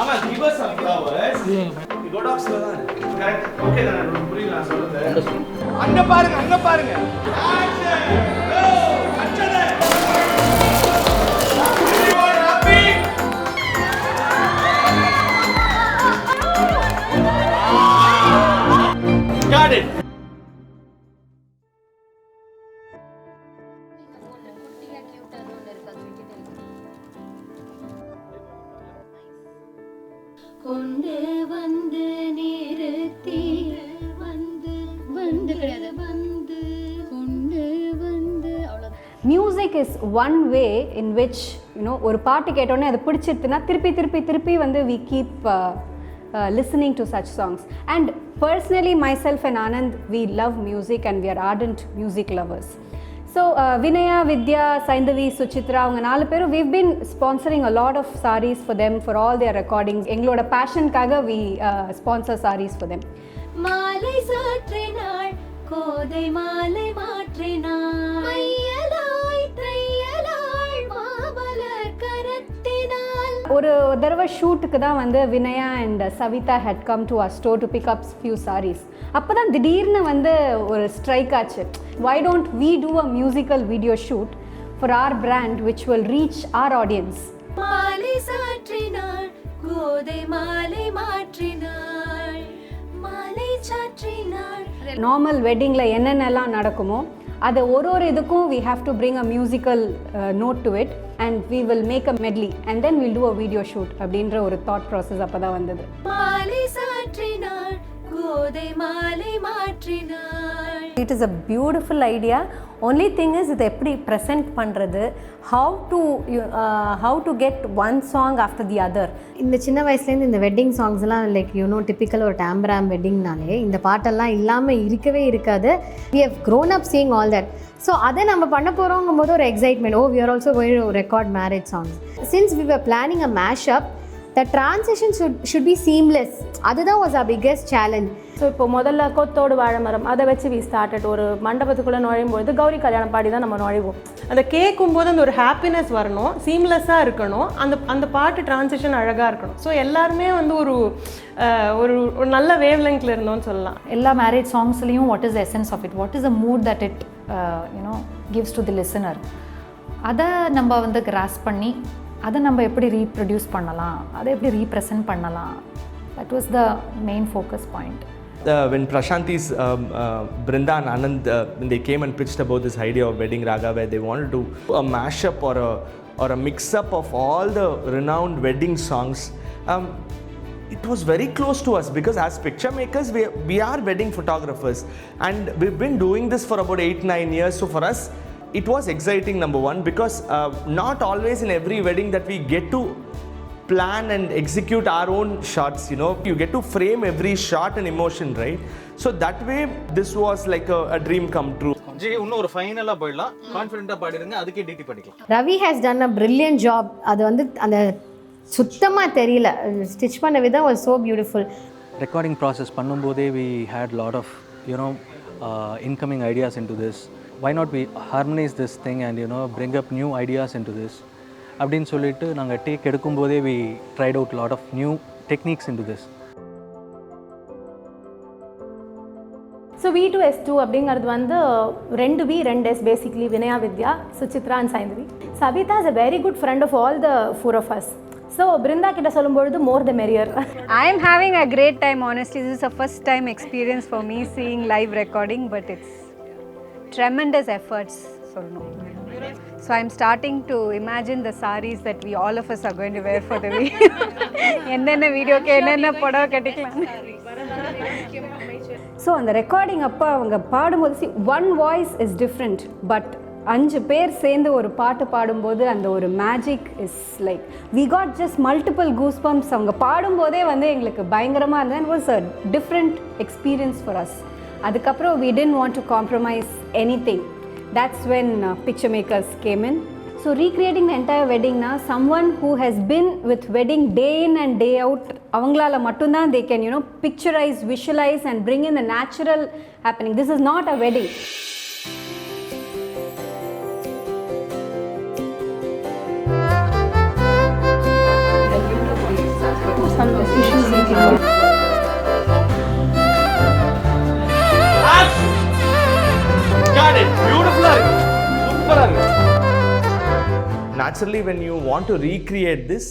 ஆமா give us some flowers. கோடாக்ஸ்ல தான் correct. Okay நான் புரியல நான் சொல்றது. அங்க பாருங்க. ஆக்ஷன். கோ அச்சதே. ஹாப்பி. Got it. கொண்டு வந்து நிறுத்தி வந்து வந்து வந்து கொண்டு வந்து அவ்வளோ. Music is one way in which you know ஒரு பாட்டு கேட்டோடனே அது பிடிச்சிருக்குன்னா திருப்பி வந்து we keep listening to such songs. And personally, myself and Anand, we love music and we are ardent music lovers. So Vinaya, Vidya, Saindhavi, Suchitra, avanga 4 perum we've been sponsoring a lot of sarees for them for all their recordings. Engaloda passion kaga we sponsor sarees for them. மாலை சாற்றினாள் கோதை மாலை மாற்றினாள் மையலாய் தையலாள் மாமலர் கரத்தினாள். ஒரு தடவை ஷூட்டுக்கு தான் வந்து Vinaya and Savitha had come to our store to pick up few saris. அப்போ தான் திடீர்னு வந்து ஒரு ஸ்ட்ரைக் ஆச்சு. Why don't we do a musical video shoot for our brand which will reach our audience. மாலை சாற்றினாள் கோதை மாலை மாற்றினாள் மாலை சாற்றினாள். நார்மல் வெட்டிங்கில் என்னென்னலாம் நடக்குமோ அதை ஒரு இதுக்கும் we have to bring a musical note to it and we will make a medley and then we'll do a video shoot அப்படின்ற ஒரு thought process அப்போ தான் வந்தது. மாலை சாற்றினாள் கோதை மாலை மாற்றினாள். It is a beautiful idea. Only thing is இது எப்படி present பண்ணுறது, how to get one song after the other. இந்த சின்ன வயசுலேருந்து இந்த வெட்டிங் சாங்ஸ்லாம் லைக் டிப்பிக்கல் ஒரு டாம்பராம் வெட்டிங்னாலே இந்த பாட்டெல்லாம் இல்லாமல் இருக்கவே இருக்காது. we have grown up seeing all that. So அதை நம்ம பண்ண போகிறோங்கும் போது ஒரு excitement. we are also going to record marriage songs. Since we were planning a mashup, the transition should be seamless. அதுதான் was our biggest challenge. So இப்போ முதல்ல கொத்தோடு வாழைமரம் அதை வச்சு வி ஸ்டார்டட். ஒரு மண்டபத்துக்குள்ளே நுழையும்போது கௌரி கல்யாணம் பாடி தான் நம்ம நுழைவோம். அந்த கேட்கும்போது அந்த ஒரு ஹாப்பினஸ் வரணும், சீம்லெஸ்ஸாக இருக்கணும், அந்த பாட்டு டிரான்சிஷன் அழகாக இருக்கணும். ஸோ எல்லாருமே வந்து ஒரு ஒரு நல்ல வேவ் லெங்க்ல இருந்தோம்னு சொல்லலாம். எல்லா மேரேஜ் சாங்ஸ்லேயும் what is the essence of it, what is the mood that it gives to the listener, அதை நம்ம வந்து கிராஸ் பண்ணி அதை நம்ம எப்படி ரீப்ரொடியூஸ் பண்ணலாம், அதை எப்படி ரீப்ரசன்ட் பண்ணலாம். That was the main focus point. When Prashanti's Brindha Anand when they came and pitched about this idea of Wedding Raga, where they wanted to do a mashup or a mix-up of all the renowned wedding songs, it was very close to us because as picture makers we are wedding photographers and we've been doing this for about 8-9 years. So for us it was exciting, number one, because not always in every wedding that we get to plan and execute our own shots, you get to frame every shot and emotion, right? So that way this was like a dream come true. G இன்னும் ஒரு ஃபைனலா போயிடலாம், கான்ஃபிடென்ட்டா பாடிடுங்க, அதுக்கே DD பண்ணிக்கலாம். Ravi has done a brilliant job. அது வந்து அந்த சுத்தமாக தெரியல, ஸ்டிச் பண்ண விதம் was so beautiful. Recording process பண்ணும்போதே we had lot of incoming ideas into this. Why not we harmonize this thing and bring up new ideas into this அப்படின்னு சொல்லிட்டு நாங்கள் டேக் எடுக்கும்போதே we tried out lot of new techniques into this. So V2S2 அப்படிங்கிறது வந்து 2S basically Vinaya, Vidya, Suchitra and Saindhavi. Savitha is a very good friend of all the 4 of us. So Brinda கிட்ட சொல்லும்பொழுது மோர் த மெரியர். I am having a great time, honestly. This is a first time experience for me seeing live recording, but it's tremendous efforts. So I'm starting to imagine the sarees that we all of us are going to wear for the video. என்னென்ன வீடியோக்கு என்னென்ன புடவை கட்டிக்கலாம். So அந்த recording அப்போ அவங்க பாடும்போது one voice is different, but 5 பேர் சேர்ந்து ஒரு பாட்டு பாடும்போது அந்த ஒரு magic is like we got just multiple goosebumps. அவங்க பாடும்போதே வந்து எங்களுக்கு பயங்கரமாக இருந்தது. It was a different experience for us. அதுக்கப்புறம் we didn't want to compromise anything. That's when PICTUREMAKERS came in. So recreating the entire wedding na, someone who has been with wedding day in and day out, avangala mattumdan they can picturize, visualize and bring in the natural happening. This is not a wedding. naturally when you want to recreate this,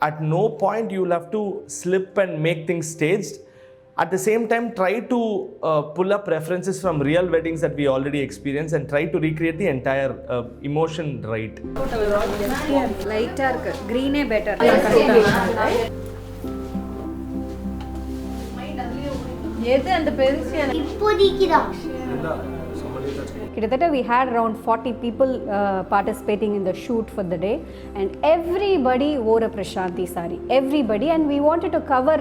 at no point you'll have to slip and make things staged. At the same time, try to pull up references from real weddings that we already experienced and try to recreate the entire emotion right. லைட்டாக இருக்கு, க்ரீனே better. எது அந்த பெருசு இப்போதைக்கு தான் கிட்டத்தட்ட we had around 40 people participating in the shoot for the day, and everybody wore a Prashanti saree, everybody, and we wanted to cover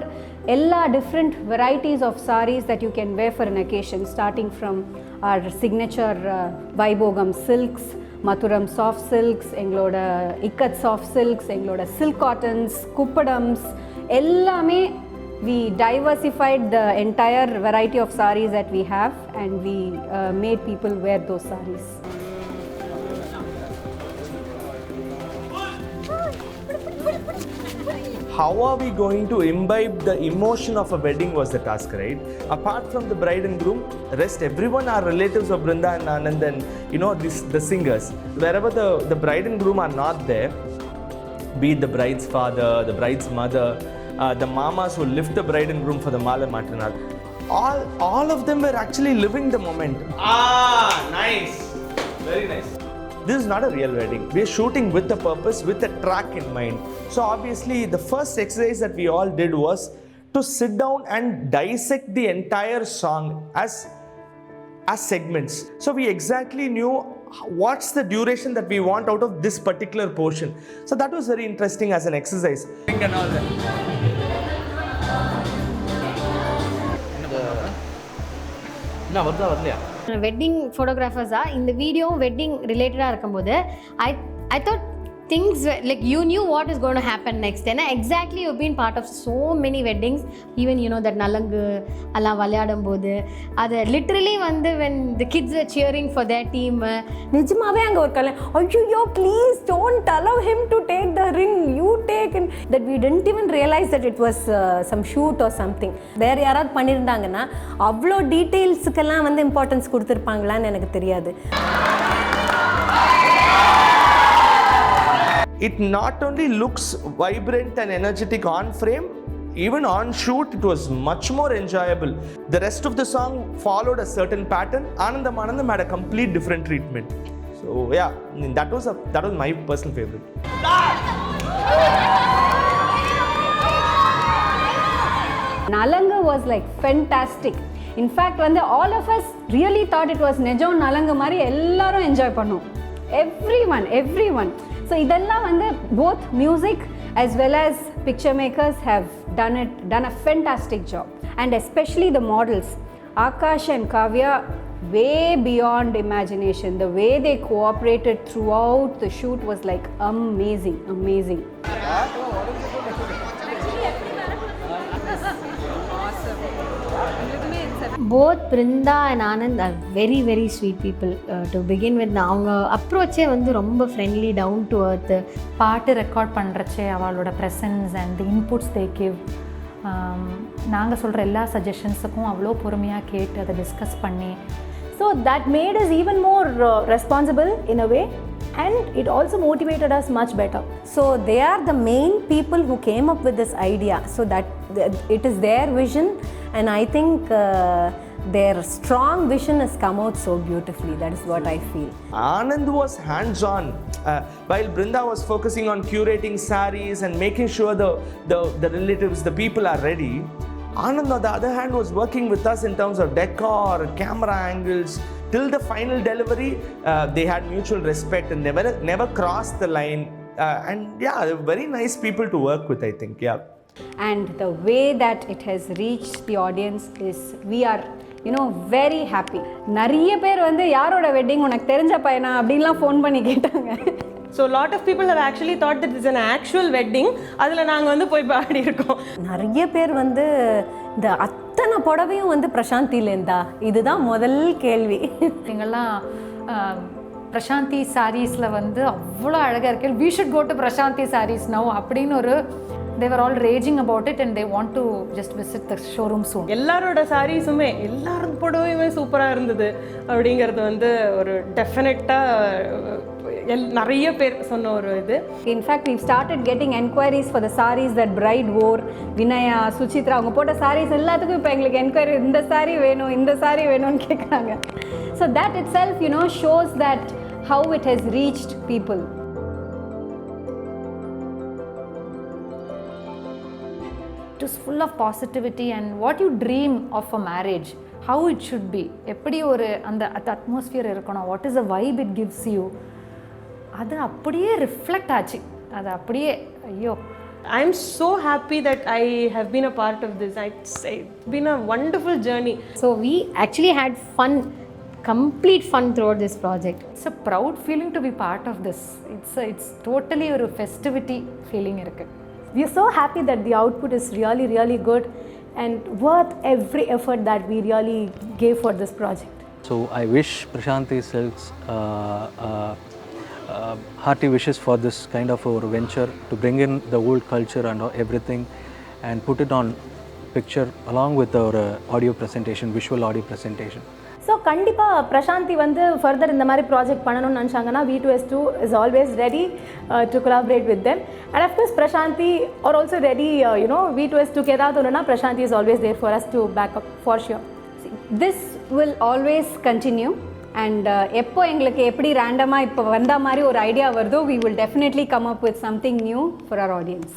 ella different varieties of sarees that you can wear for an occasion, starting from our signature Vaibhogam silks, Mathuram soft silks, எங்களோட ikat soft silks, எங்களோட silk cottons, kuppadams, எல்லாமே we diversified the entire variety of sarees that we have, and we made people wear those sarees. How are we going to imbibe the emotion of a wedding was the task, right? Apart from the bride and groom, rest everyone are relatives of Brindha and Anand, and the singers. Wherever the bride and groom are not there, be it the bride's father, the bride's mother, the mamas who lift the bride and groom for the Mala Matrinal, all of them were actually living the moment. Nice. Very nice. This is not a real wedding. We are shooting with a purpose, with a track in mind. So obviously the first exercise that we all did was to sit down and dissect the entire song as segments. So we exactly knew what's the duration that we want out of this particular portion. So that was very interesting as an exercise. And all that. என்ன வருதா வரலையா? Wedding ஃபோட்டோகிராஃபர்ஸாக இந்த video wedding ரிலேட்டடாக இருக்கும்போது I thought things like you knew what is going to happen next, and exactly you've been part of so many weddings, even that nalangu alla valayadum bodu adu literally vandu when the kids are cheering for their team, நிஜமாவே அங்கே ஒரு கல்யாணம், ஐயோ please don't allow him to take the ring, you take, and that we didn't even realize that it was some shoot or something. வேறு யாராவது பண்ணியிருந்தாங்கன்னா அவ்வளோ டீட்டெயில்ஸுக்கெல்லாம் வந்து இம்பார்ட்டன்ஸ் கொடுத்துருப்பாங்களான்னு எனக்கு தெரியாது. It not only looks vibrant and energetic on frame, even on shoot it was much more enjoyable. The rest of the song followed a certain pattern. Anandam had a complete different treatment. So yeah, that was my personal favorite. Nalanga was like fantastic. In fact, when all of us really thought it was Nejom Nalanga mari ellarum enjoy pannom. Everyone. So idella vande both music as well as picture makers have done a fantastic job, and especially the models Akash and Kavya, way beyond imagination. The way they cooperated throughout the shoot was like amazing. Both Brindha and Anand are very very sweet people to begin with. அவங்க அப்ரோச்சே வந்து ரொம்ப friendly, down to earth. பாட்டு record பண்ணுறச்சே அவளோட presence and the inputs they give, நாங்கள் சொல்கிற எல்லா சஜஷன்ஸுக்கும் அவ்வளோ பொறுமையாக கேட்டு அதை டிஸ்கஸ் பண்ணி, So that made us even more responsible in a way, and it also motivated us much better. So they are the main people who came up with this idea, so that it is their vision, and I think their strong vision has come out so beautifully. That is what I feel. Anand was hands-on, while Brindha was focusing on curating sarees and making sure the relatives, the people are ready. Anand, on the other hand, was working with us in terms of decor, camera angles. Till the final delivery, they had mutual respect and never crossed the line. And yeah, they were very nice people to work with, I think. Yeah. And the way that it has reached the audience is, we are very happy. நிறைய பேர் வந்து யாரோட wedding உனக்கு தெரிஞ்ச பையனா அப்படின்லாம் phone பண்ணி கேட்டாங்க. So a lot of people have actually thought that it's an actual wedding. அதில் நாங்கள் வந்து போய் பாடி இருக்கோம். நிறைய பேர் வந்து இந்த அத்தனை புடவையும் வந்து பிரசாந்திலேருந்தா, இதுதான் முதல் கேள்வி. எங்கெல்லாம் பிரசாந்தி சாரீஸில் வந்து அவ்வளோ அழகாக இருக்கு, we should go to Prasanthi saris now அப்படின்னு ஒரு they were all raging about it, and they want to just visit the showroom soon. எல்லாரோட சாரீஸுமே எல்லாரும் புடவையுமே சூப்பராக இருந்தது அப்படிங்கிறது வந்து ஒரு டெஃபினட்டாக நிறைய பேர் சொன்ன ஒரு இது. In fact, we've started getting enquiries for the sarees that bride wore. Vinaya, Suchithra, அவங்க போட்ட sarees எல்லாத்துக்கும் இப்போ எங்களுக்கு enquiry, இந்த saree வேணும், இந்த saree வேணும்னு கேட்குறாங்க. So that itself, you know, shows that how it has reached people. It was full of positivity and what you dream of a marriage, how it should be, எப்படி ஒரு அந்த atmosphere இருக்கணும், what is a vibe it gives you, அது அப்படியே reflect ஆச்சு. அது அப்படியே ஐயோ. I am so happy that I have been a part of this. It's been a wonderful journey. So we actually had fun, complete fun throughout this project. It's a proud feeling to be part of this. It's totally ஒரு festivity feeling இருக்கு. We are so happy that the output is really, really good and worth every effort that we really gave for this project. So I wish Prashanti Silks hearty wishes for this kind of a venture to bring in the old culture and everything and put it on picture along with our audio presentation, visual audio presentation. So கண்டிப்பாக பிரசாந்தி வந்து further இந்த மாதிரி project பண்ணணும்னு நினச்சாங்கன்னா V2S2 is always ready to collaborate with them. And of course Prashanthi are also ready, you know V2S2க்கு ஏதாவது ஒன்றுனா Prashanthi is always there for us to back up for sure. This will always continue and எப்போ எங்களுக்கு எப்படி ரேண்டமாக இப்போ வந்த மாதிரி ஒரு ஐடியா வருதோ we will definitely come up with something new for our audience.